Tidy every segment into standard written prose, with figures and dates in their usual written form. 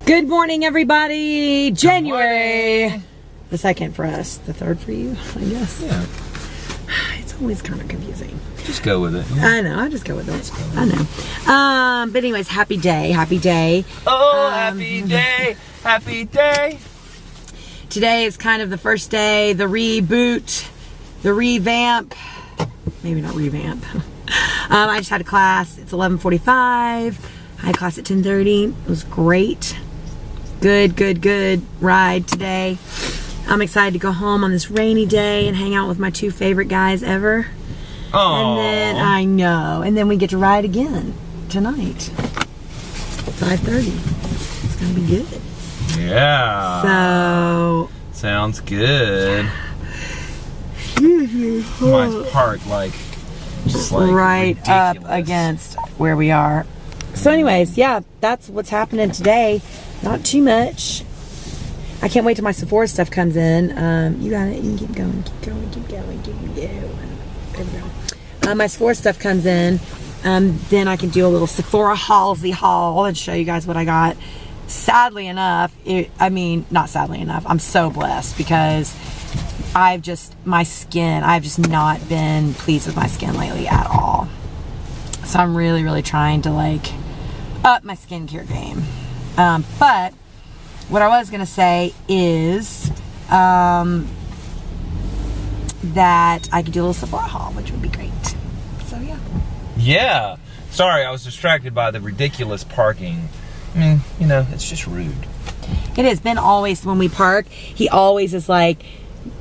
Good morning, everybody. January. Morning. The second for us, the third for you, I guess. Yeah. It's always kind of confusing. Just go with it. Yeah. I know. I just go with it. I know. But anyways, happy day. Happy day. Oh, happy day. Happy day. Today is kind of the first day, the reboot, the revamp. Maybe not revamp. I just had a class. It's 11:45. I had class at 10:30. It was great. Good ride today. I'm excited to go home on this rainy day and hang out with my two favorite guys ever. Oh. And then, I know. And then we get to ride again tonight. 5:30. It's going to be good. Yeah. So. Sounds good. Mine's parked just right ridiculous. up against where we are. So anyways, yeah, that's what's happening today. Not too much. I can't wait till my Sephora stuff comes in. You got it. You can keep going. There we go. My Sephora stuff comes in. Then I can do a little Sephora Halsey haul and show you guys what I got. Sadly enough, not sadly enough, I'm so blessed because I've just not been pleased with my skin lately at all. So I'm really trying to up my skincare game. But what I was gonna say is that I could do a little Sephora haul, which would be great. So yeah. Yeah. Sorry, I was distracted by the ridiculous parking. I mean, it's just rude. It has been always when we park. He always is like,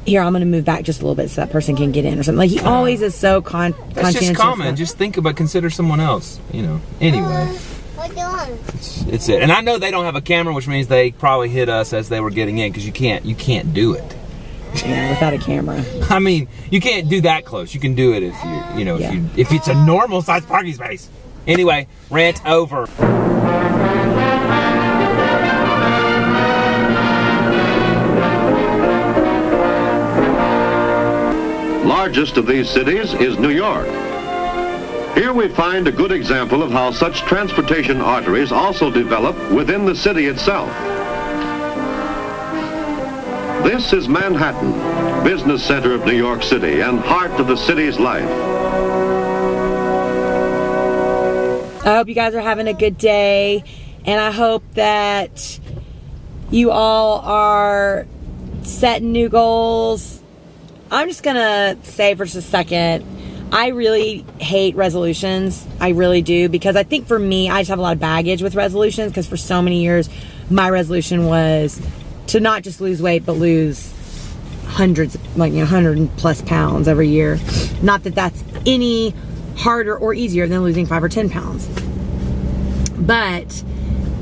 "Here, I'm gonna move back just a little bit so that person can get in," or something. Like he always is so conscientious. That's just common. Just think about, consider someone else. Anyway. What do you want? It's it. And I know they don't have a camera, which means they probably hit us as they were getting in, because you can't do it. Yeah, without a camera. I mean, you can't do that close. You can do it if if it's a normal sized parking space. Anyway, rant over. Largest of these cities is New York. Here we find a good example of how such transportation arteries also develop within the city itself. This is Manhattan, business center of New York City and heart of the city's life. I hope you guys are having a good day, and I hope that you all are setting new goals. I'm just gonna say for just a second, I really hate resolutions. I really do, because I think for me, I just have a lot of baggage with resolutions, because for so many years, my resolution was to not just lose weight, but lose hundreds, 100 plus pounds every year. Not that that's any harder or easier than losing 5 or 10 pounds. But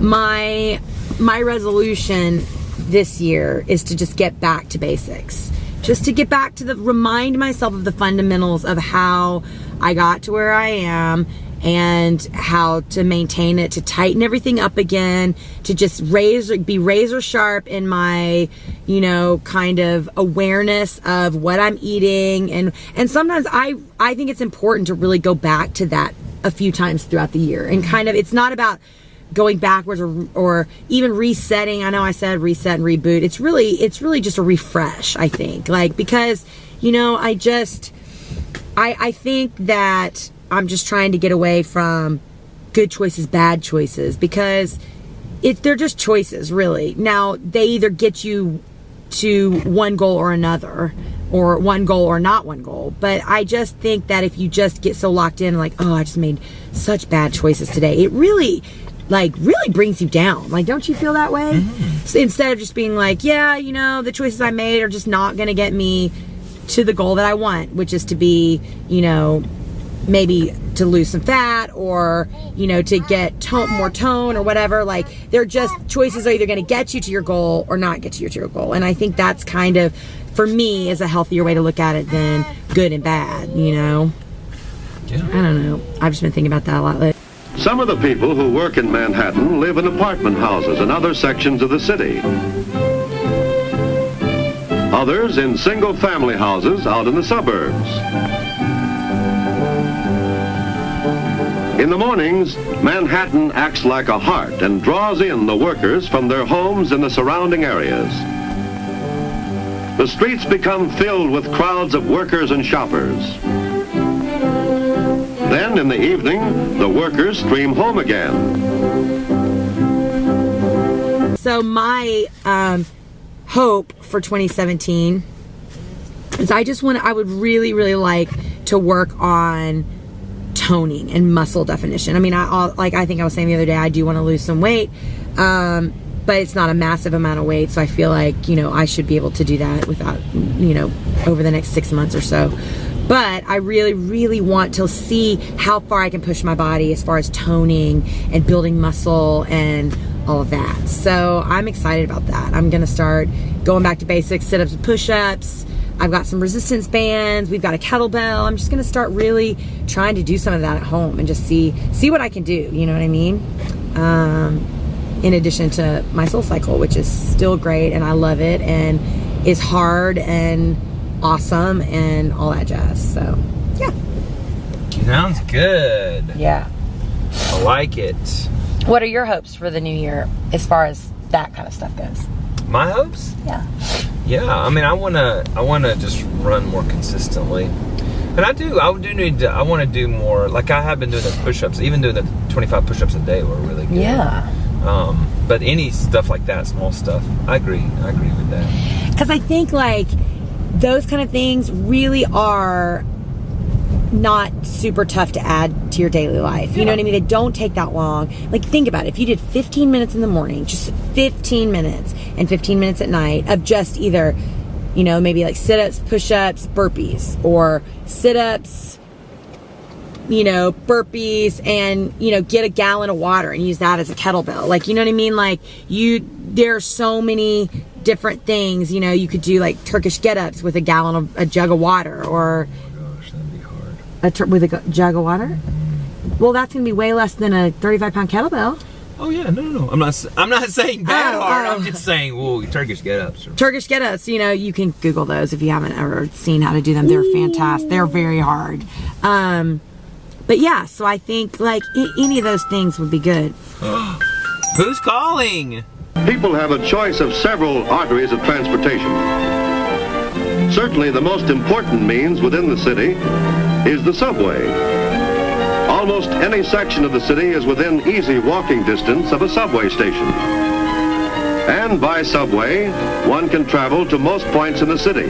my resolution this year is to just get back to basics. Just to get back to remind myself of the fundamentals of how I got to where I am and how to maintain it, to tighten everything up again, to just be razor sharp in my, kind of awareness of what I'm eating. And sometimes I think it's important to really go back to that a few times throughout the year. And kind of, it's not about going backwards or even resetting. I know I said reset and reboot. It's really just a refresh, I think. Because, I think that I'm just trying to get away from good choices, bad choices, because they're just choices, really. Now, they either get you to one goal or another, or one goal or not one goal. But I just think that if you just get so locked in, I just made such bad choices today, it really brings you down. Don't you feel that way? Mm-hmm. So instead of just being the choices I made are just not going to get me to the goal that I want, which is to be, maybe to lose some fat or, to get more tone or whatever. They're just choices are either going to get you to your goal or not get you to your goal. And I think that's kind of, for me, is a healthier way to look at it than good and bad, Yeah. I don't know. I've just been thinking about that a lot lately. Some of the people who work in Manhattan live in apartment houses and other sections of the city. Others in single-family houses out in the suburbs. In the mornings, Manhattan acts like a heart and draws in the workers from their homes in the surrounding areas. The streets become filled with crowds of workers and shoppers. Then in the evening, the workers stream home again. So my hope for 2017 is I would really like to work on toning and muscle definition. I mean, I think I was saying the other day, I do want to lose some weight, but it's not a massive amount of weight, so I feel like, you know, I should be able to do that without, you know, over the next 6 months or so. But I really want to see how far I can push my body as far as toning and building muscle and all of that. So I'm excited about that. I'm gonna start going back to basics, sit-ups and push-ups. I've got some resistance bands. We've got a kettlebell. I'm just gonna start really trying to do some of that at home and just see what I can do, you know what I mean? In addition to my SoulCycle, which is still great and I love it and is hard and awesome and all that jazz. So yeah. Sounds good. Yeah. I like it. What are your hopes for the new year as far as that kind of stuff goes? My hopes? Yeah. Yeah, I mean, I wanna just run more consistently, and I want to do more. Like I have been doing those push-ups, even doing the 25 push-ups a day were really good. Yeah. But any stuff like that, small stuff, I agree with that. Because I think like those kind of things really are not super tough to add to your daily life. You know what I mean? They don't take that long. Like think about it. If you did 15 minutes in the morning, just 15 minutes and 15 minutes at night of just either, you know, maybe like sit-ups, push-ups, burpees, or sit-ups, you know, burpees, and, you know, get a gallon of water and use that as a kettlebell. Like, you know what I mean? Like there are so many different things, you know, you could do like Turkish get-ups with a jug of water, or with a jug of water? Well, that's gonna be way less than a 35-pound kettlebell. Oh yeah, no. I'm not saying that hard. I'm just saying, whoa, Turkish get-ups. Turkish get-ups, you know, you can Google those if you haven't ever seen how to do them. They're fantastic. They're very hard. But yeah, so I think like any of those things would be good. Who's calling? People have a choice of several arteries of transportation. Certainly the most important means within the city is the subway. Almost any section of the city is within easy walking distance of a subway station. And by subway, one can travel to most points in the city,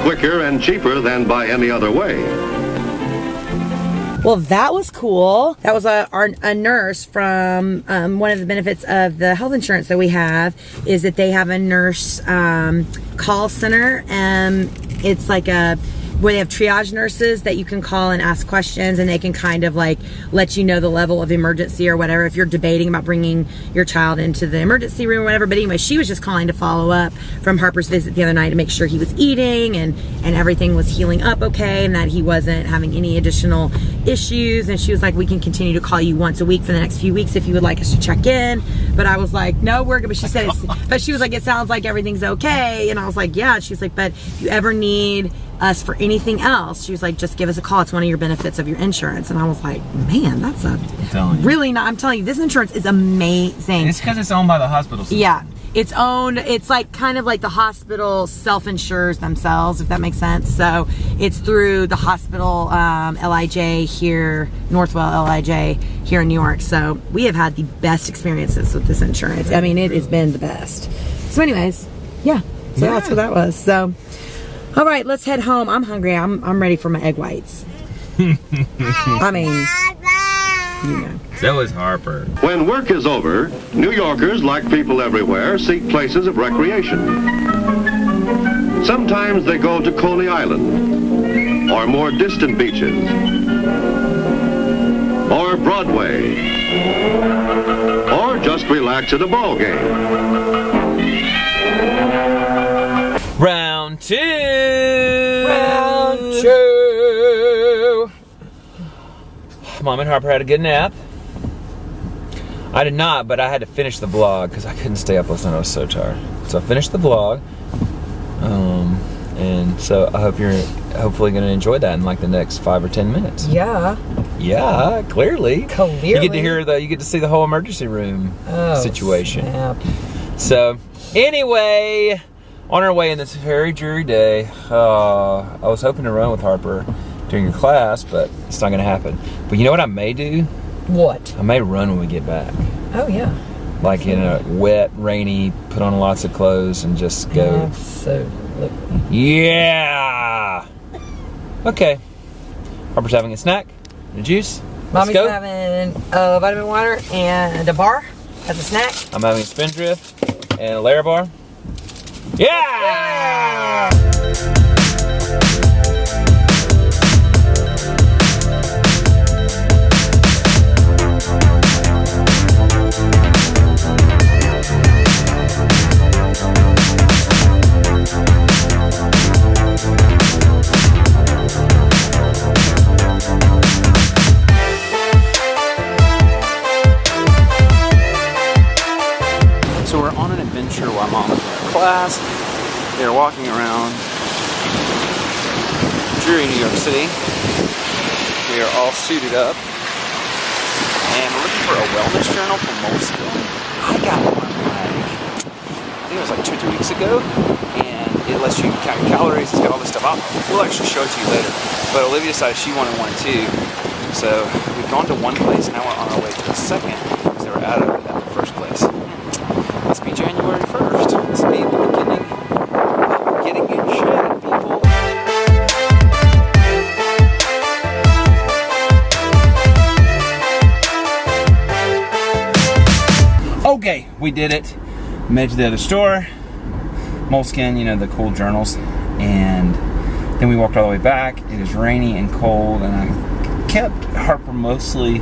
quicker and cheaper than by any other way. Well, that was cool. That was a nurse from one of the benefits of the health insurance that we have is that they have a nurse call center. It's like where they have triage nurses that you can call and ask questions, and they can kind of like let you know the level of emergency or whatever if you're debating about bringing your child into the emergency room or whatever. But anyway, she was just calling to follow up from Harper's visit the other night to make sure he was eating and everything was healing up okay and that he wasn't having any additional issues. And she was like, we can continue to call you once a week for the next few weeks if you would like us to check in. But I was like, no, we're good. But she said, but she was like, it sounds like everything's okay. And I was like, yeah. She's like, but if you ever need us for anything else, she was like, just give us a call. It's one of your benefits of your insurance. And I was like, man, that's really not. I'm telling you, this insurance is amazing. It's because it's owned by the hospital system. Yeah, it's owned. It's like kind of like the hospital self-insures themselves, if that makes sense. So it's through the hospital LIJ here, Northwell LIJ here in New York. So we have had the best experiences with this insurance. I mean, it has been the best. So anyways, yeah. So that's what that was. So all right, let's head home. I'm hungry. I'm ready for my egg whites. I mean, you know. So is Harper. When work is over, New Yorkers, like people everywhere, seek places of recreation. Sometimes they go to Coney Island, or more distant beaches, or Broadway, or just relax at a ball game. Round two. Mom and Harper had a good nap. I did not, but I had to finish the vlog because I couldn't stay up last night. I was so tired. So I finished the vlog. And so I hope you're hopefully going to enjoy that in like the next 5 or 10 minutes. Yeah. Yeah, clearly. Clearly. You get to hear you get to see the whole emergency room situation. Snap. So, anyway, on our way in this very dreary day, I was hoping to run with Harper during your class, but it's not going to happen. But you know what I may do? What? I may run when we get back. Oh, yeah. Like in a wet, rainy, put on lots of clothes and just go. Absolutely. Yeah! Okay. Harper's having a snack and a juice. Mommy's Let's go. having a vitamin water and a bar as a snack. I'm having a Spindrift and a Lair bar. Yeah! So we're on an adventure while Mom was in her class. They're walking around dreary New York City. We are all suited up. And we're looking for a wellness journal from Moleskine. I got one I think it was like 2 or 3 weeks ago. And it lets you count your calories. It's got all this stuff. We'll actually show it to you later. But Olivia decided she wanted one too. So we've gone to one place. Now we're on our way to the second because they were out of it at the first place. Must be January 1st. Must be the beginning of getting in shape, people. Okay, we did it. Made it to the other store. Moleskine, you know, the cool journals. And then we walked all the way back. It is rainy and cold, and I kept Harper mostly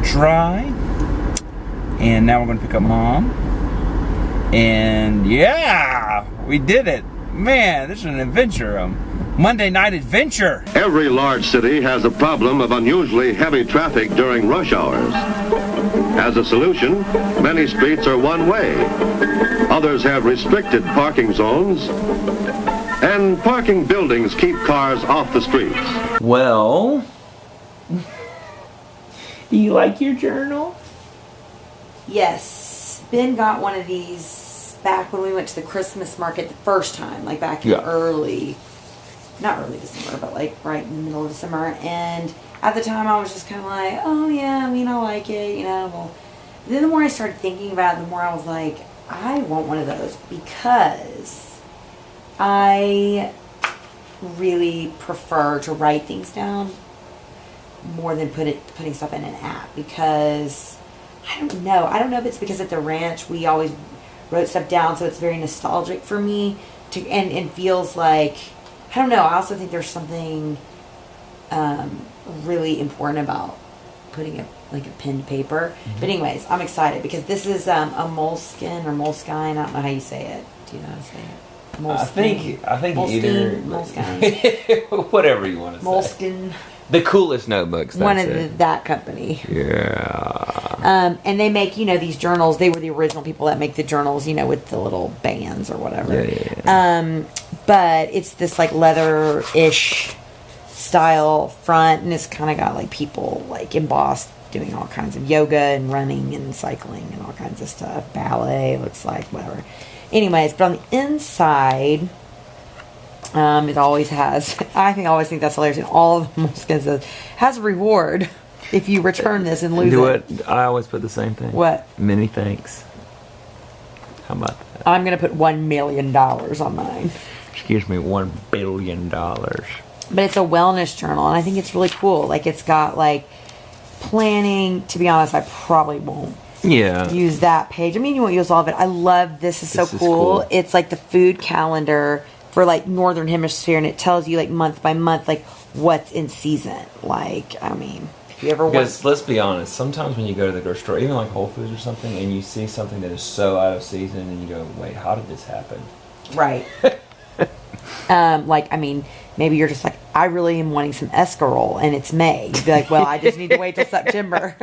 dry. And now we're going to pick up Mom. And yeah, we did it. Man, this is an adventure. Monday night adventure. Every large city has a problem of unusually heavy traffic during rush hours. As a solution, many streets are one way. Others have restricted parking zones. And parking buildings keep cars off the streets. Well, do you like your journal? Yes. Ben got one of these back when we went to the Christmas market the first time, like back in not early December, but like right in the middle of December. And at the time I was just kind of like, oh yeah, I mean, I like it, you know. Well, then the more I started thinking about it, the more I was like, I want one of those because I really prefer to write things down more than putting stuff in an app because I don't know if it's because at the ranch we always wrote stuff down, so it's very nostalgic for me and feels like, I don't know, I also think there's something really important about putting a pen to paper. Mm-hmm. But anyways, I'm excited because this is a Moleskine or Moleskine. I don't know how you say it. Do you know how to say it? Moleskine. I think Moleskine, Moleskine. Whatever you want to say. Moleskine. The coolest notebooks. One of that company. Yeah. And they make, you know, these journals. They were the original people that make the journals, you know, with the little bands or whatever. Yeah. But it's this like leather-ish style front, and it's kind of got like people like embossed doing all kinds of yoga and running and cycling and all kinds of stuff. Ballet, looks like, whatever. Anyways, but on the inside, it always has, I always think that's hilarious. And all of them has a reward if you return this and lose it. I always put the same thing. What? Many thanks. How about that? I'm going to put $1 million on mine. Excuse me, $1 billion. But it's a wellness journal, and I think it's really cool. Like, it's got, like, planning. To be honest, I probably won't use that page. I mean, you won't use all of it. I love this. It's so cool. It's like the food calendar for like Northern Hemisphere, and it tells you like month by month like what's in season. Like, I mean, if you ever because let's be honest, sometimes when you go to the grocery store, even like Whole Foods or something, and you see something that is so out of season, and you go, "Wait, how did this happen?" Right. Like, I mean, maybe you're just like, I really am wanting some escarole, and it's May. You'd be like, well, I just need to wait till September.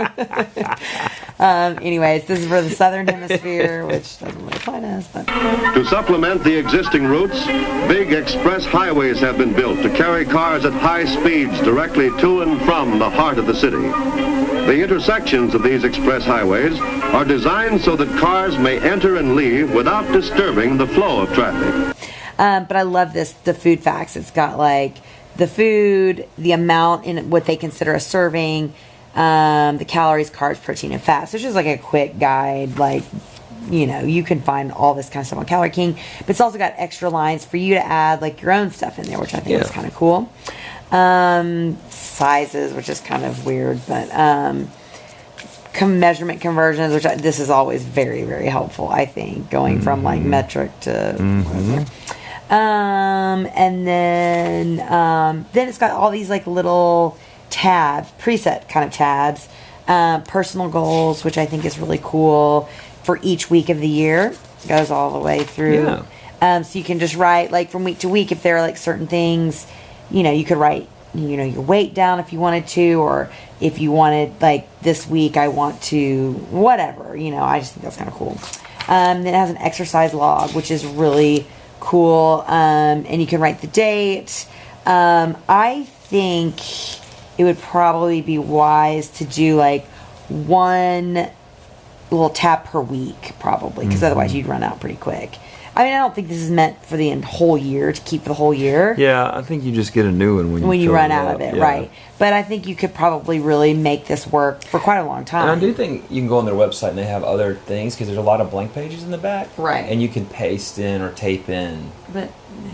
Anyways, this is for the southern hemisphere, which doesn't really apply to us. But To supplement the existing routes, big express highways have been built to carry cars at high speeds directly to and from the heart of the city. The intersections of these express highways are designed so that cars may enter and leave without disturbing the flow of traffic. but I love this, the food facts. It's got like the food, the amount in what they consider a serving, the calories, carbs, protein, and fat. So it's just like a quick guide, like, you know, you can find all this kind of stuff on Calorie King, but it's also got extra lines for you to add like your own stuff in there, which I think is kind of cool. Sizes, which is kind of weird, but measurement conversions, which this is always very, very helpful, I think, going from like metric to whatever. And then it's got all these like little tabs, preset kind of tabs, personal goals, which I think is really cool for each week of the year. Goes all the way through. So you can just write like from week to week if there are like certain things, you know, you could write, you know, your weight down if you wanted to, or if you wanted like this week I want to whatever, you know. I just think that's kind of cool. Then it has an exercise log, which is really cool, and you can write the date. I think it would probably be wise to do like one little tab per week, probably, because otherwise you'd run out pretty quick. I mean, I don't think this is meant for the whole year, to keep the whole year. Yeah, I think you just get a new one when you run out of it, right? But I think you could probably really make this work for quite a long time. And I do think you can go on their website and they have other things, because there's a lot of blank pages in the back, right? And you can paste in or tape in. But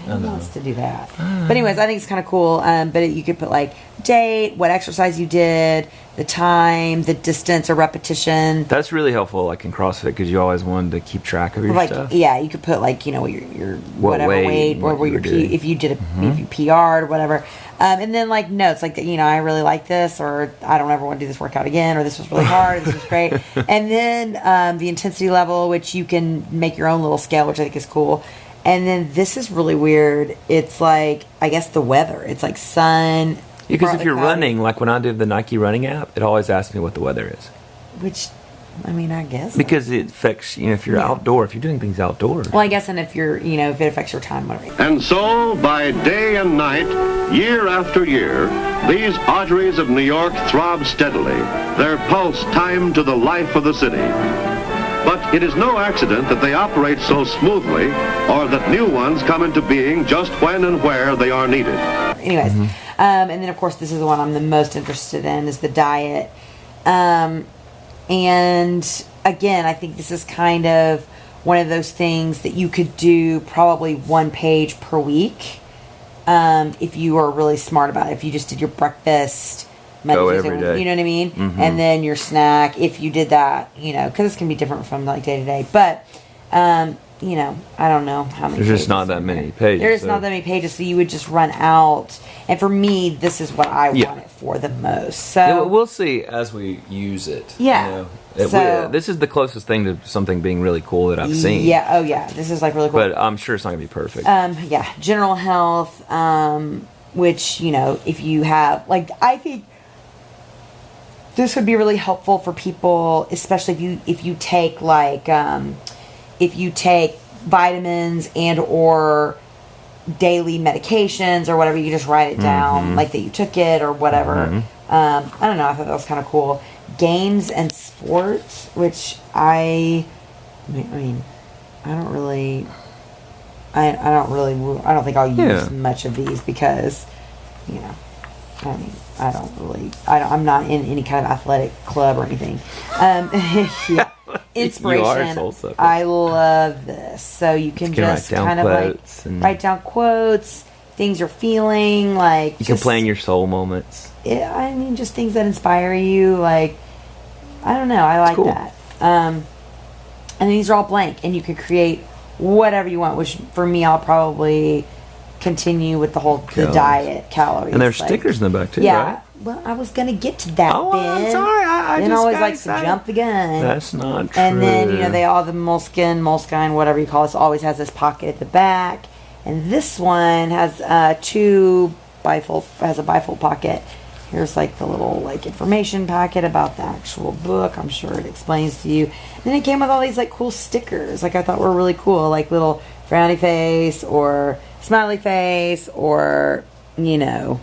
who wants to do that? But anyways, I think it's kind of cool. But you could put like date, what exercise you did, the time, the distance or repetition. That's really helpful, like in CrossFit, because you always wanted to keep track of your stuff. Yeah, you could put like, you know, your whatever weight or what your if you did if you PR'd or whatever. And then like notes, like, you know, I really like this, or I don't ever want to do this workout again, or this was really hard, this was great. And then the intensity level, which you can make your own little scale, which I think is cool. And then this is really weird. It's like, I guess the weather. It's like sun. Because if you're running, like when I do the Nike running app, it always asks me what the weather is. Which, I mean, I guess. Because it affects, you know, if you're outdoor, if you're doing things outdoors. Well, I guess, and if you're, you know, if it affects your time, whatever. And so, by day and night, year after year, these arteries of New York throb steadily, their pulse timed to the life of the city. But it is no accident that they operate so smoothly, or that new ones come into being just when and where they are needed. Anyways, and then of course this is the one I'm the most interested in, is the diet. And again, I think this is kind of one of those things that you could do probably one page per week, if you are really smart about it. If you just did your breakfast, go every day. You know what I mean? And then your snack, if you did that, you know, because it's going to be different from like day to day. But, you know, I don't know how many. There's just not that many pages. There's not that many pages, so you would just run out. And for me, this is what I want it for the most. So yeah, we'll see as we use it. Yeah. You know, this is the closest thing to something being really cool that I've seen. Yeah. Oh, yeah. This is like really cool. But I'm sure it's not going to be perfect. Yeah. General health, which, you know, if you have, like, I think this would be really helpful for people, especially if you take like if you take vitamins and or daily medications or whatever, you just write it down like that you took it or whatever. I don't know. I thought that was kind of cool. Games and sports, which I mean, I don't think I'll use much of these because, you know, I mean, I'm not in any kind of athletic club or anything. Yeah. Inspiration. I love this. So you can just kind of like write down quotes, things you're feeling, like you can plan your soul moments. I mean, just things that inspire you. Like, I don't know. I like that. And these are all blank, and you can create whatever you want. Which for me, I'll probably continue with the diet calories. And there's stickers in the back too, right? Well, I was going to get to that, Ben. I'm sorry. I then just always likes to jump the gun. That's not true. And then, you know, they all, the Moleskine, whatever you call it, always has this pocket at the back. And this one has has a bifold pocket. Here's like the little like information packet about the actual book. I'm sure it explains to you. And then it came with all these like cool stickers. Like I thought were really cool. Like little frowny face or smiley face or, you know,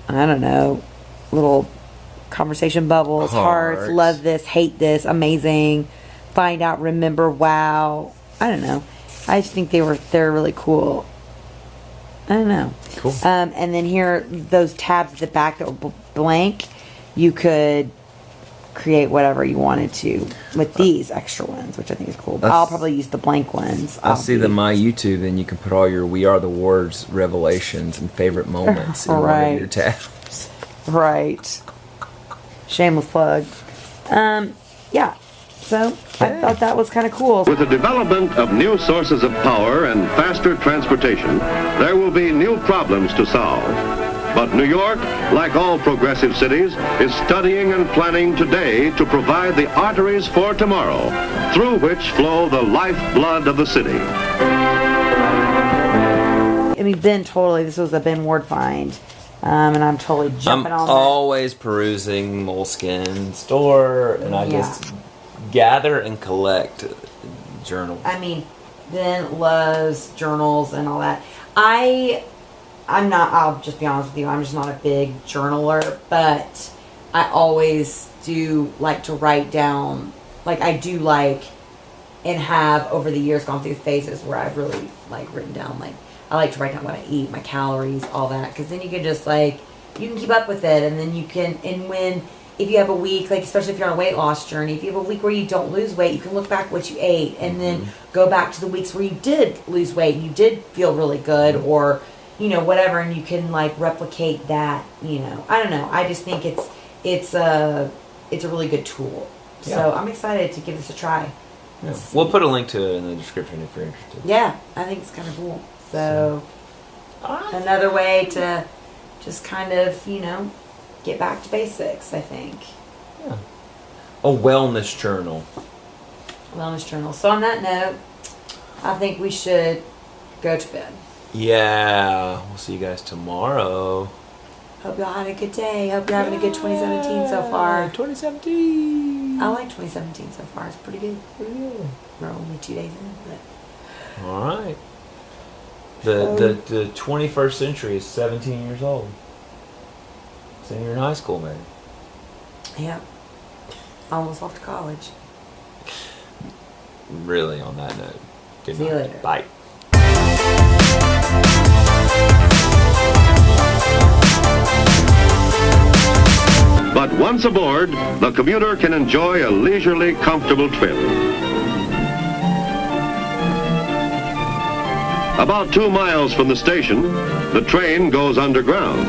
I don't know, little conversation bubbles, hearts, love this, hate this, amazing, find out, remember, wow. I don't know. I just think they're really cool. I don't know. Cool. And then here, those tabs at the back that were blank, you could create whatever you wanted to with these extra ones, which I think is cool. But I'll probably use the blank ones. I see the My YouTube, and you can put all your We Are the Words revelations and favorite moments in one of your tabs. Right. Shameless plug. Yeah. So I thought that was kind of cool. With the development of new sources of power and faster transportation, there will be new problems to solve. But New York, like all progressive cities, is studying and planning today to provide the arteries for tomorrow, through which flow the lifeblood of the city. I mean, this was a Ben Ward find. And I'm totally jumping on that. I'm always perusing Moleskine store, and I just gather and collect journals. I mean, Ben loves journals and all that. I'm not, I'll just be honest with you, I'm just not a big journaler, but I always do like to write down, like I do like, and have over the years gone through phases where I've really like written down, like, I like to write down what I eat, my calories, all that, because then you can just like, you can keep up with it, and then you can, and when, if you have a week, like especially if you're on a weight loss journey, if you have a week where you don't lose weight, you can look back at what you ate, and then go back to the weeks where you did lose weight, and you did feel really good, or, you know, whatever, and you can like replicate that, you know. I don't know, I just think it's a really good tool. Yeah. So I'm excited to give this a try. Yeah. We'll put a link to it in the description if you're interested. Yeah, I think it's kind of cool. So, another way to just kind of, you know, get back to basics, I think. Yeah. A wellness journal. Wellness journal. So on that note, I think we should go to bed. Yeah. We'll see you guys tomorrow. Hope y'all had a good day. Hope you're having a good 2017 so far. 2017. I like 2017 so far. It's pretty good. We're only 2 days in, but... All right. The 21st century is 17 years old. Senior in high school, man. Yeah. Almost off to college. Really, on that note. Good See you night. later. Bye. But once aboard, the commuter can enjoy a leisurely, comfortable trip. About 2 miles from the station, the train goes underground.